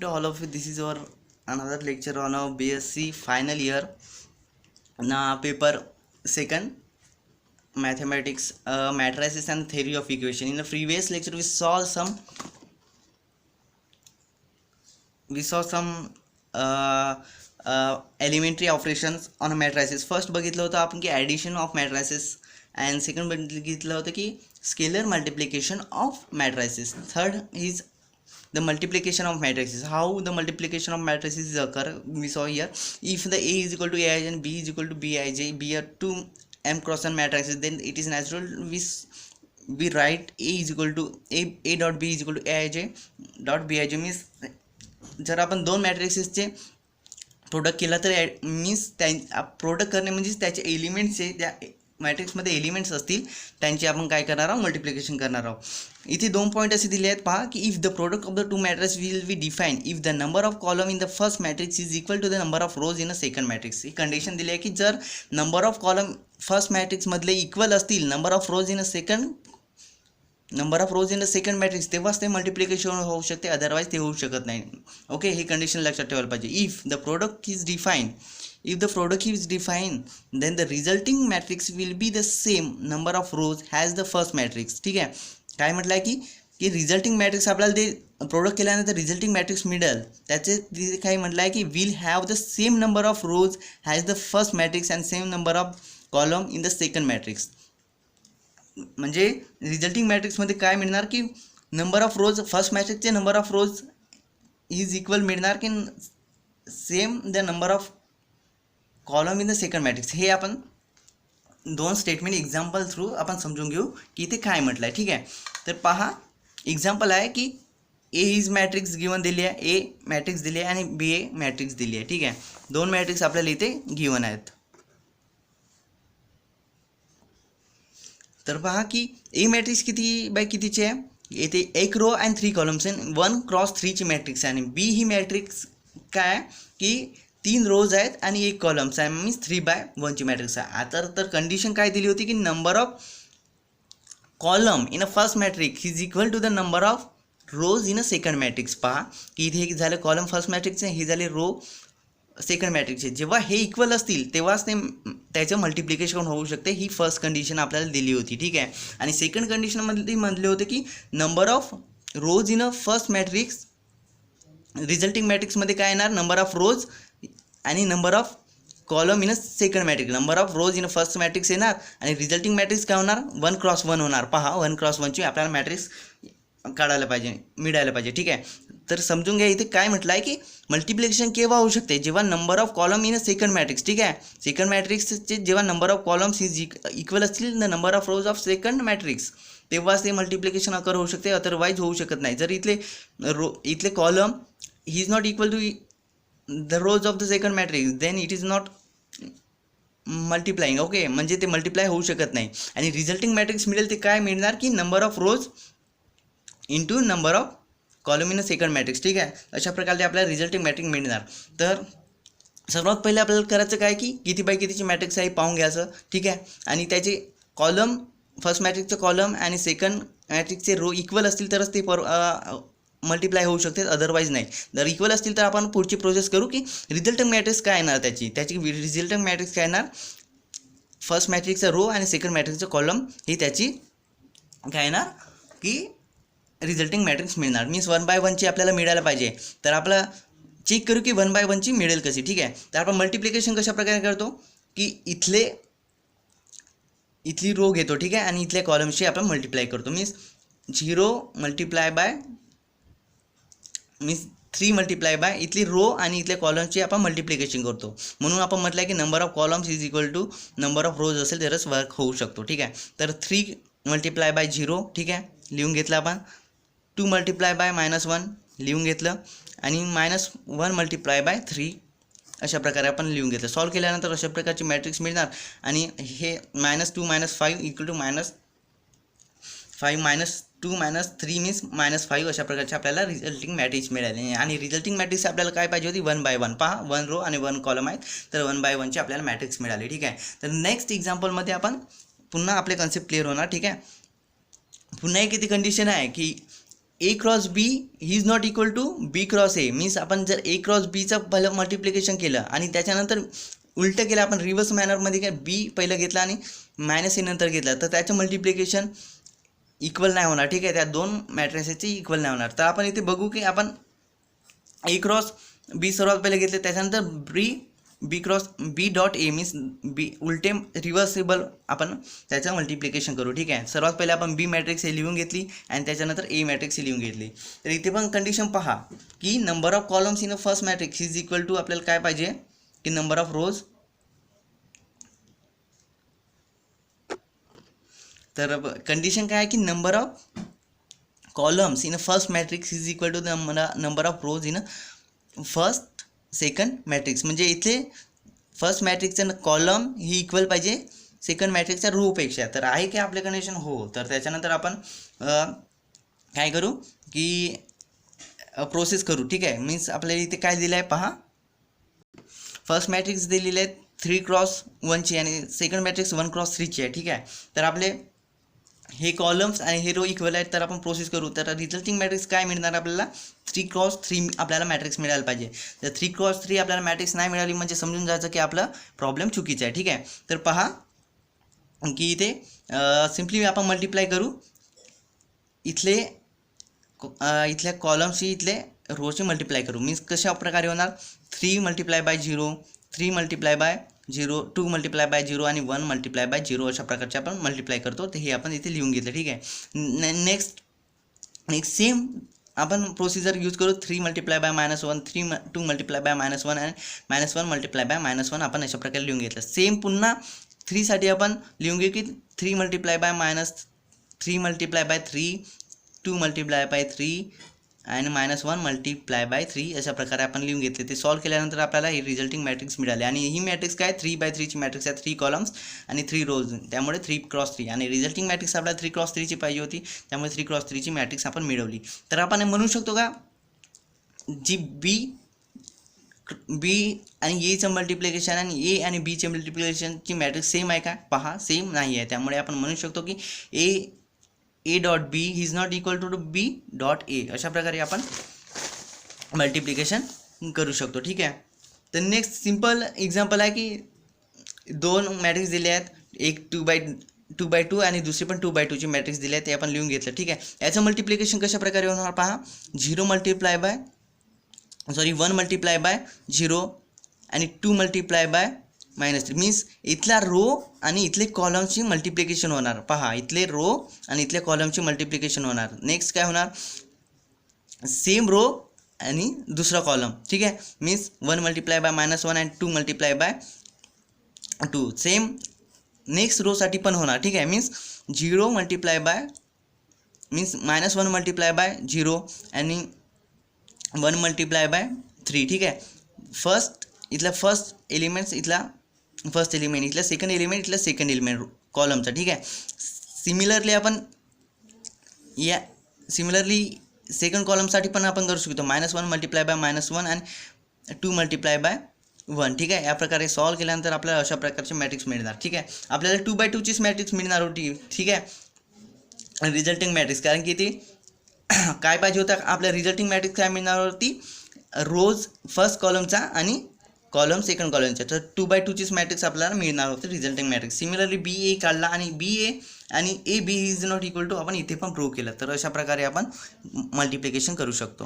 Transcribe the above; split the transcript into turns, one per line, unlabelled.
to all of you. This is our another lecture on our BSc final year paper second, mathematics, matrices and theory of equation. In the previous lecture we saw some uh, elementary operations on a matrices. First बघितलं होतं आपण की addition of matrices and second बघितलं होतं की scalar multiplication of matrices. Third is the multiplication of matrices. How the multiplication of matrices occur, we saw here. If the A is equal to Aij and B is equal to Bij, B are two m cross n matrices, then it is natural we write A is equal to A dot B is equal to Aij dot Bij. means जर आपण दोन मॅट्रिक्सेसचे product केला तर means त्या product करणे म्हणजेच त्याचे एलिमेंट्सचे त्या मॅट्रिक्समध्ये एलिमेंट्स असतील त्यांचे आपण काय करणार आहोत, मल्टिप्लिकेशन करणार आहोत. इथे दोन पॉईंट असे दिले आहेत पहा की if the product of the two matrix will be define if the number of column in the first matrix is equal to the number of rows in a second matrix. ही condition दिली आहे की जर number of column first मॅट्रिक्समधले equal असतील number of rows in the second matrix तेव्हाच ते multiplication होऊ शकते, अदरवाईज ते होऊ शकत नाही. ओके, ही कंडिशन लक्षात ठेवायला पाहिजे. If the product is define then the resulting matrix will be the same number of rows as the first matrix. ठीक आहे, काय म्हटलं आहे की रिझल्टिंग मॅट्रिक्स आपल्याला ते प्रोडक्ट केल्यानंतर रिझल्टिंग मॅट्रिक्स मिळेल त्याचे काय म्हटलं आहे की will have the same number of rose has the first matrix and same number of column in the second matrix. म्हणजे रिझल्टिंग मॅट्रिक्समध्ये काय मिळणार की नंबर ऑफ रोज फर्स्ट मॅट्रिक्सचे number of rose is equal मिळणार की same the number of column in the second matrix. हे आपण दोन स्टेटमेंट एक्झाम्पल थ्रू आपण समजून घेऊ की इथे काय म्हटलं आहे. ठीक आहे, तर पहा एक्झाम्पल आहे की ए इज मॅट्रिक्स गिवन दिली आहे, ए मॅट्रिक्स दिली आहे आणि बी ए मॅट्रिक्स दिली आहे. ठीक आहे, दोन मॅट्रिक्स आपल्याला इथे गिवन आहेत. तर पहा की ए मॅट्रिक्स किती बाय कितीचे आहे, येथे एक रो अँड 3 कॉलम्स आहे, 1x3ची मॅट्रिक्स आहे. आणि बी ही मॅट्रिक्स काय की 3 रोज आहेत आणि 1 कॉलम्स आहे, मीन्स 3/1ची मॅट्रिक्स आहे. आता तर कंडिशन काय दिली होती की number of column in a first matrix is equal to the number of rows in a second matrix. पहा की इथे हे झालं कॉलम फर्स्ट मॅट्रिक्सचे, हे झाले रो सेकंड मॅट्रिक्सचे. जेव्हा हे इक्वल असतील तेव्हाच ते त्याचं मल्टिप्लिकेशन होऊ शकते. ही फर्स्ट कंडिशन आपल्याला दिली होती. ठीक आहे, आणि सेकंड कंडिशनमध्ये म्हटले होते की number of rows in a first matrix, resulting मॅट्रिक्समध्ये काय येणार, नंबर ऑफ रोज आणि number of column in a second matrix. Number of rows in a first matrix येणार आणि रिझल्टिंग मॅट्रिक्स काय होणार, 1x1 होणार. पहा 1x1ची आपल्याला मॅट्रिक्स मिळायला पाहिजे. ठीक आहे, तर समजून घ्या इथे काय म्हटलं आहे की मल्टिप्लिकेशन केव्हा होऊ शकते, जेव्हा number of column in a second matrix. ठीक आहे, सेकंड मॅट्रिक्सचे जेव्हा number of columns is equal असतील the number of rows of second matrix तेव्हाच ते मल्टिप्लिकेशन अकर होऊ शकते, अदरवाईज होऊ शकत नाही. जर इथले कॉलम ही is not equal to the rows of the second matrix then it is not multiplying. Okay, म्हणजे ते मल्टिप्लाय होऊ शकत नाही. आणि रिझल्टिंग मॅट्रिक्स मिळेल ते काय मिळणार की number of rose into number of column in a second matrix. ठीक आहे, अशा प्रकारे आपल्याला रिझल्टिंग मॅट्रिक्स मिळणार. तर सर्वात पहिले आपल्याला करायचं काय की किती बाय कितीची मॅट्रिक्स आहे पाहून घ्यायचं. ठीक आहे, आणि त्याचे कॉलम फर्स्ट मॅट्रिक्सचे कॉलम आणि सेकंड मॅट्रिक्सचे रो इक्वल असतील तरच ते मल्टिप्लाय होऊ शकते, अदरवाईज नाही. जर इक्वल असतील तर आपण पुढची प्रोसेस करू की रिझल्टिंग मॅट्रिक्स काय येणार, त्याची रिझल्टिंग मॅट्रिक्स काय येणार, फर्स्ट मॅट्रिक्सचा रो आणि सेकंड मॅट्रिक्सचा कॉलम ही त्याची काय येणार की रिझल्टिंग मॅट्रिक्स मिळणार. मीन्स 1/1ची आपल्याला मिळायला पाहिजे. तर आपला चेक करू की 1/1ची मिळेल कशी. ठीक आहे, तर आपण मल्टिप्लिकेशन कशा प्रकारे करतो की इथली रो घेतो. ठीक आहे, आणि इथल्या कॉलमशी आपण मल्टिप्लाय करतो. Means 0 multiply by means 3 multiply by इथली रो आणि इथल्या कॉलमची आपण मल्टिप्लिकेशन करतो. म्हणून आपण म्हटलं आहे की number of columns is equal to number of rows असेल तरच वर्क होऊ शकतो. ठीक आहे, तर 3 मल्टिप्लाय बाय 0. ठीक आहे, लिहून घेतलं आपण. 2 मल्टिप्लाय बाय -1 लिहून घेतलं आणि -1 मल्टिप्लाय बाय 3 अशा प्रकारे आपण लिहून घेतलं. सॉल्व केल्यानंतर अशा प्रकारची मॅट्रिक्स मिळणार. आणि हे -2 -5 इक्वल टू -5 -2 -3 मीन्स -5 अशा प्रकारचे आपल्याला रिझल्टिंग मॅट्रिक्स मिळाले. आणि रिझल्टिंग मॅट्रिक्स आपल्याला काय पाहिजे होती, 1/1. पहा 1 रो आणि 1 कॉलम आहेत, तर 1/1ची आपल्याला मॅट्रिक्स मिळाली. ठीक आहे, तर नेक्स्ट एक्झाम्पलमध्ये आपण पुन्हा आपले कन्सेप्ट क्लिअर होणार. ठीक आहे, पुन्हा एक किती कंडिशन आहे की ए क्रॉस बी ही is not equal to B cross A. Means आपण जर ए क्रॉस बीचं पहिलं मल्टिप्लिकेशन केलं आणि त्याच्यानंतर उलटं केलं, आपण रिव्हर्स मॅनरमध्ये काय बी पहिलं घेतला आणि मायनस ए नंतर घेतला, तर त्याचं मल्टिप्लिकेशन इक्वल नाही होणार. ठीक आहे, त्या दोन मॅट्रिसेसचे इक्वल नाही होणार. तर आपण इथे बघू की आपण ए क्रॉस बी सर्वात पहिले घेतले, त्याच्यानंतर B cross B dot A means B उलटे रिव्हर्सेबल आपण त्याचं मल्टिप्लिकेशन करू. ठीक आहे, सर्वात पहिले आपण बी मॅट्रिक्स हे लिहून घेतली आणि त्याच्यानंतर ए मॅट्रिक्स हे लिहून घेतली. तर इथे पण कंडिशन पहा की number of columns in a first matrix is equal to आपल्याला काय पाहिजे की नंबर ऑफ रोज. तर कंडिशन काय आहे की number of columns in a first matrix is equal to number of rows in a first second matrix. म्हणजे इथे फर्स्ट मॅट्रिक्सचं कॉलम ही इक्वल पाहिजे सेकंड मॅट्रिक्सच्या रोपेक्षा. तर आहे की आपले कंडिशन हो. तर त्याच्यानंतर आपण काय करू की प्रोसेस करू. ठीक आहे, मीन्स आपल्याला इथे काय दिलं आहे पहा, फर्स्ट मॅट्रिक्स दिलेले आहे 3x1ची आणि सेकंड मॅट्रिक्स 1x3ची आहे. ठीक आहे, तर आपले हे कॉलम्स आणि हे रो इक्वल आहेत. तर आपण प्रोसेस करू. तर रिझल्टिंग मॅट्रिक्स काय मिळणार आपल्याला 3x3 आपल्याला मॅट्रिक्स मिळायला पाहिजे. तर 3x3 आपल्याला मॅट्रिक्स नाही मिळाली म्हणजे समजून जायचं की आपला प्रॉब्लेम चुकीचा आहे. ठीक आहे, तर पहा की इथे सिम्पली आपण मल्टिप्लाय करू इथल्या कॉलम्सची इथले रोचे मल्टिप्लाय करू. मीन्स कशा प्रकारे होणार 3 multiply by 0, 3 multiply by 0, 2 multiply by 0 आणि 1 मल्टिप्लाय बाय 0 अशा प्रकारचे आपण मल्टिप्लाय करतो. तर हे आपण इथे लिहून घेतलं. ठीक आहे, नेक्स्ट सेम आपण प्रोसिजर यूज करू 3 मल्टिप्लाय बाय -1, 2 मल्टिप्लाय बाय -1 आणि -1 मल्टिप्लाय बाय -1 आपण अशा प्रकारे लिहून घेतलं. सेम पुन्हा 3 साठी आपण लिहून घेऊ की 3 multiply by -3 multiply by 3, 2 multiply by 3 आणि -1 मल्टिप्लाय बाय 3 अशा प्रकारे आपण लिहून घेतले. ते सॉल्व केल्यानंतर आपल्याला ही रिझल्टिंग मॅट्रिक्स मिळाली आणि ही मॅट्रिक्स काय 3x3ची मॅट्रिक्स आहे. 3 कॉलम्स आणि 3 रोज, त्यामुळे 3x3 आणि रिझल्टिंग मॅट्रिक्स आपल्याला 3x3ची पाहिजे होती, त्यामुळे 3x3ची मॅट्रिक्स आपण मिळवली. तर आपण म्हणू शकतो का जी बी आणि एचं मल्टिप्लिकेशन आणि ए आणि बीचे मल्टिप्लिकेशनची मॅट्रिक्स सेम आहे का पहा, सेम नाही आहे. त्यामुळे आपण म्हणू शकतो की A dot B is not equal to B dot A अशा प्रकारे आपण मल्टिप्लिकेशन करू शकतो. ठीक आहे, तर नेक्स्ट सिंपल एक्झाम्पल आहे की 2 मॅट्रिक्स दिले आहेत, एक 2x2 आणि दुसरी पण 2x2ची मॅट्रिक्स दिली आहे, ते आपण लिहून घेतलं. ठीक आहे, याचं मल्टिप्लिकेशन कशा प्रकारे होणार पहा 1 मल्टिप्लाय बाय 0 आणि 2 मल्टिप्लाय बाय -3 मीन्स इथला रो आणि इथले कॉलमची मल्टिप्लिकेशन होणार. पहा इथले रो आणि इथल्या कॉलमची मल्टिप्लिकेशन होणार. नेक्स्ट काय होणार सेम रो आणि दुसरा कॉलम. ठीक आहे, मीन्स 1 मल्टिप्लाय बाय -1 आणि 2 मल्टिप्लाय बाय 2 सेम नेक्स्ट रोसाठी पण होणार. ठीक आहे, means 0 multiply by means -1 multiply by 0 आणि 1 मल्टिप्लाय बाय 3. ठीक आहे, इथला फर्स्ट एलिमेंट्स इथला फर्स्ट एलिमेंट, इथला सेकंड एलिमेंट, इथला सेकंड एलिमेंट कॉलमचा. ठीक आहे, सिमिलरली आपण सेकंड कॉलमसाठी पण आपण करू शकतो -1 मल्टिप्लाय बाय -1 आणि 2 मल्टिप्लाय बाय 1. ठीक आहे, या प्रकारे सॉल्व केल्यानंतर आपल्याला अशा प्रकारचे मॅट्रिक्स मिळणार. ठीक आहे, आपल्याला 2x2चीच मॅट्रिक्स मिळणार होती. ठीक आहे, रिझल्टिंग मॅट्रिक्स, कारण की ती काय पाहिजे होता आपल्या रिझल्टिंग मॅट्रिक्स काय मिळणार होती रोज फर्स्ट कॉलमचा आणि कॉलम सेकंड कॉलमचा. तर 2x2चीच मॅट्रिक्स आपल्याला मिळणार होती रिझल्टिंग मॅट्रिक्स. सिमिलरली BA काढला आणि BA आणि AB is not equal to आपण इथे पण प्रूव्ह केलं. तर अशा प्रकारे आपण मल्टिप्लिकेशन करू शकतो.